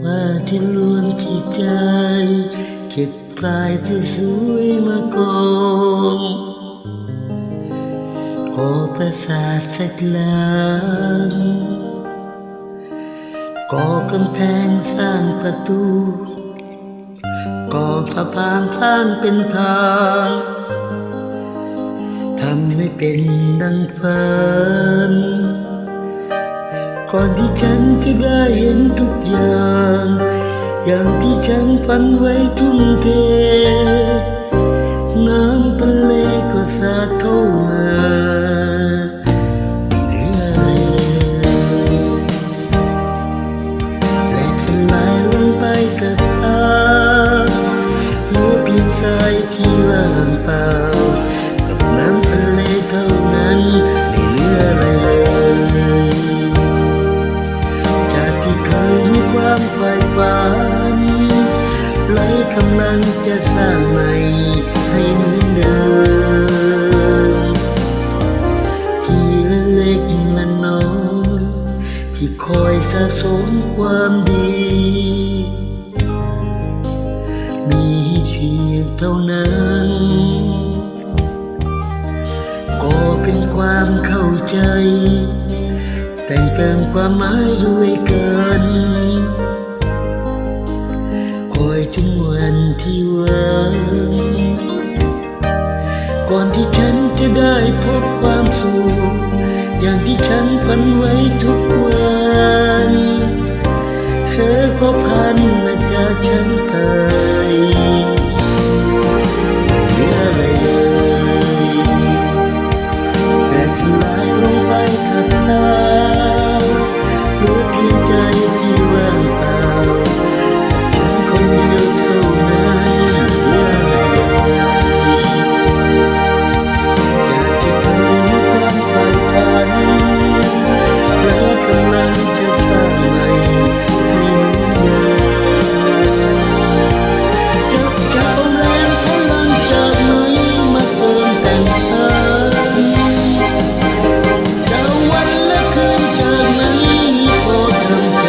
ว่าจะรวมที่ใจเก็บสายสวยๆมากองก่อประสาทสักหลังก่อกำแพงสร้างประตูก่อสะพานสร้างเป็นทางทำให้เป็นดังฝันก่อนที่ฉันจะได้เห็นทุกอย่างอย่างที่ฉันฝันไว้ทุ่มเทน้ำทะเลก็สาดเข้ามาไม่เหลืออะไรเลยแหลกสลายลงไปกับตาเหลือเพียงทรายที่ว่างเปล่ากับน้ำทะเลเท่านั้นไม่เหลืออะไรเลยจากที่เคยมีความใฝ่ฝันไร้กำลังจะสร้างใหม่ให้เหมือนเดิมทีละเล็กละน้อยที่คอยสะสมความดีมีเพียงเท่านั้นก็เป็นความเข้าใจแต่งเติมความหมายด้วยกันคอยถึงวันที่หวังก่อนที่ฉันจะได้พบความสุขอย่างที่ฉันฝันไว้ทุกวันเธอก็พันมาจากฉันไปเหลืออะไรเลยแตกสลายลงไปกับตาเหลือเพียงใจที่ว่างเปล่าฉันคนเดียวเท่านั้นเหลืออะไรอยากจะเคยมีความใฝ่ฝันแล้วกำลังจะสร้างใหม่ให้เหมือนเดิมจะเอาแรงพลังจากไหนมาเติมแต่งเติมจะวันและคืนจากไหนพอทำใจ